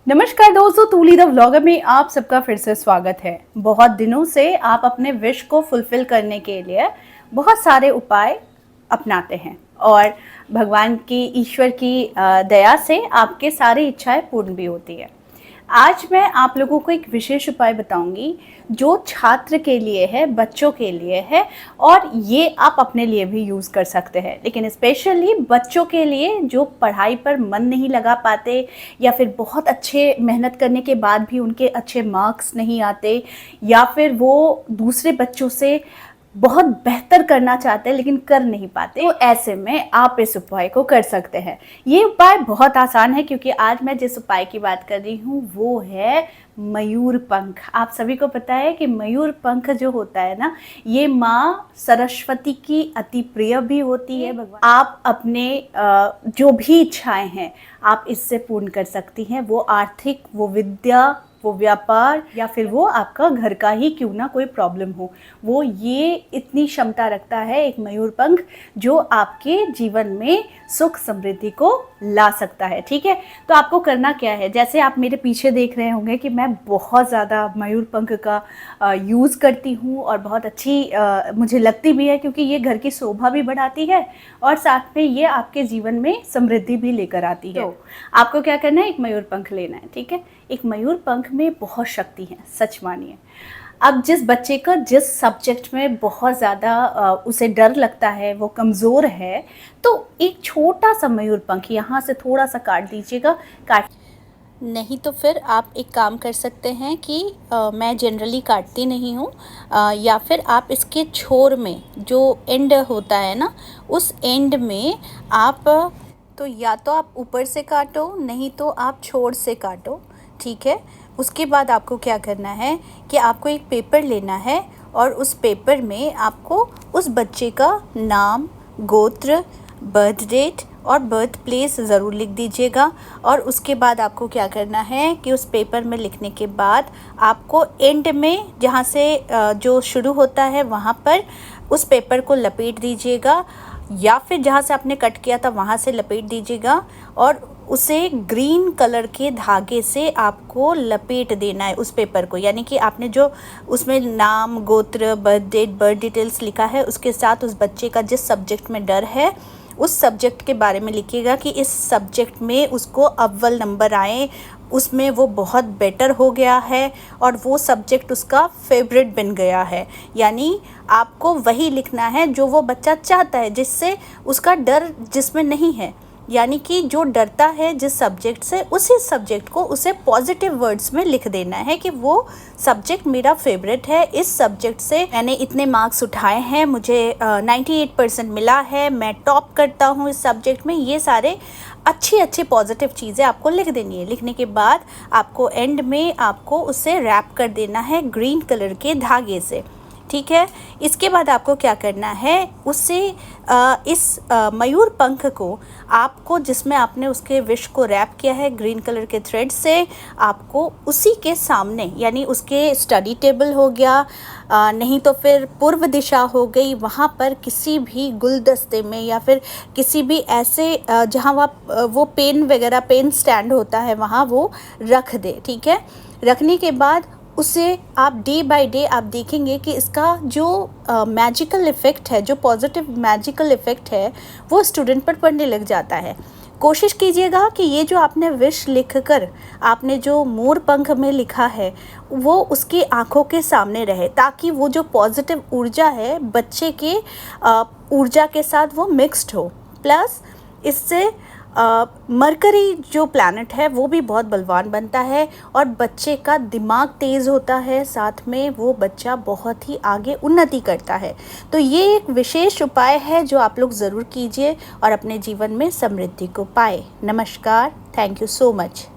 नमस्कार दोस्तों, तूली the vlogger में आप सबका फिर से स्वागत है। बहुत दिनों से आप अपने विश को फुलफिल करने के लिए बहुत सारे उपाय अपनाते हैं और भगवान की, ईश्वर की दया से आपके सारी इच्छाएं पूर्ण भी होती है। आज मैं आप लोगों को एक विशेष उपाय बताऊंगी जो छात्र के लिए है, बच्चों के लिए है और ये आप अपने लिए भी यूज़ कर सकते हैं। लेकिन स्पेशली बच्चों के लिए जो पढ़ाई पर मन नहीं लगा पाते या फिर बहुत अच्छे मेहनत करने के बाद भी उनके अच्छे मार्क्स नहीं आते या फिर वो दूसरे बच्चों से बहुत बेहतर करना चाहते हैं लेकिन कर नहीं पाते, तो ऐसे में आप इस उपाय को कर सकते हैं। ये उपाय बहुत आसान है क्योंकि आज मैं जिस उपाय की बात कर रही हूँ वो है मयूर पंख। आप सभी को पता है कि मयूर पंख जो होता है ना, ये माँ सरस्वती की अति प्रिय भी होती है। भगवान आप अपने जो भी इच्छाएं हैं आप इससे पूर्ण कर सकती हैं। वो आर्थिक, वो विद्या, वो व्यापार या फिर वो आपका घर का ही क्यों ना कोई प्रॉब्लम हो, वो ये इतनी क्षमता रखता है एक मयूर पंख जो आपके जीवन में सुख समृद्धि को ला सकता है। ठीक है, तो आपको करना क्या है, जैसे आप मेरे पीछे देख रहे होंगे कि मैं बहुत ज़्यादा मयूर पंख का यूज़ करती हूँ और बहुत अच्छी मुझे लगती भी है क्योंकि ये घर की शोभा भी बढ़ाती है और साथ में ये आपके जीवन में समृद्धि भी लेकर आती है। तो आपको क्या करना है, एक मयूर पंख लेना है। ठीक है, एक मयूर पंख में बहुत शक्ति है, सच मानिए। अब जिस बच्चे का जिस सब्जेक्ट में बहुत ज़्यादा उसे डर लगता है, वो कमज़ोर है, तो एक छोटा सा मयूर पंख यहाँ से थोड़ा सा काट दीजिएगा। काट नहीं तो फिर आप एक काम कर सकते हैं कि मैं जनरली काटती नहीं हूँ, या फिर आप इसके छोर में जो एंड होता है ना, उस एंड में आप तो या तो आप ऊपर से काटो, नहीं तो आप छोर से काटो। ठीक है, उसके बाद आपको क्या करना है कि आपको एक पेपर लेना है और उस पेपर में आपको उस बच्चे का नाम, गोत्र, बर्थ डेट और बर्थ प्लेस ज़रूर लिख दीजिएगा। और उसके बाद आपको क्या करना है कि उस पेपर में लिखने के बाद आपको एंड में जहाँ से जो शुरू होता है वहाँ पर उस पेपर को लपेट दीजिएगा, या फिर जहाँ से आपने कट किया था वहाँ से लपेट दीजिएगा और उसे ग्रीन कलर के धागे से आपको लपेट देना है उस पेपर को। यानी कि आपने जो उसमें नाम, गोत्र, बर्थ डेट, बर्थ डिटेल्स लिखा है उसके साथ उस बच्चे का जिस सब्जेक्ट में डर है उस सब्जेक्ट के बारे में लिखिएगा कि इस सब्जेक्ट में उसको अव्वल नंबर आए, उसमें वो बहुत बेटर हो गया है और वो सब्जेक्ट उसका फेवरेट बन गया है। यानी आपको वही लिखना है जो वो बच्चा चाहता है, जिससे उसका डर जिसमें नहीं है। यानी कि जो डरता है जिस सब्जेक्ट से, उसी सब्जेक्ट को उसे पॉजिटिव वर्ड्स में लिख देना है कि वो सब्जेक्ट मेरा फेवरेट है, इस सब्जेक्ट से मैंने इतने मार्क्स उठाए हैं, मुझे 98% मिला है, मैं टॉप करता हूँ इस सब्जेक्ट में। ये सारे अच्छी पॉजिटिव चीज़ें आपको लिख देनी है। लिखने के बाद आपको एंड में आपको उसे रैप कर देना है ग्रीन कलर के धागे से। ठीक है, इसके बाद आपको क्या करना है, उससे इस मयूर पंख को आपको, जिसमें आपने उसके विश को रैप किया है ग्रीन कलर के थ्रेड से, आपको उसी के सामने, यानी उसके स्टडी टेबल हो गया, नहीं तो फिर पूर्व दिशा हो गई, वहाँ पर किसी भी गुलदस्ते में या फिर किसी भी ऐसे जहाँ वो पेन वगैरह, पेन स्टैंड होता है वहाँ वो रख दे। ठीक है, रखने के बाद उसे आप डे बाय डे आप देखेंगे कि इसका जो मैजिकल इफ़ेक्ट है, जो पॉजिटिव मैजिकल इफ़ेक्ट है, वो स्टूडेंट पर पड़ने लग जाता है। कोशिश कीजिएगा कि ये जो आपने विश लिख कर आपने जो मोर पंख में लिखा है वो उसकी आंखों के सामने रहे, ताकि वो जो पॉजिटिव ऊर्जा है बच्चे के ऊर्जा के साथ वो मिक्स्ड हो। प्लस इससे मरकरी जो प्लैनेट है वो भी बहुत बलवान बनता है और बच्चे का दिमाग तेज़ होता है, साथ में वो बच्चा बहुत ही आगे उन्नति करता है। तो ये एक विशेष उपाय है जो आप लोग ज़रूर कीजिए और अपने जीवन में समृद्धि को पाए। नमस्कार, थैंक यू सो मच।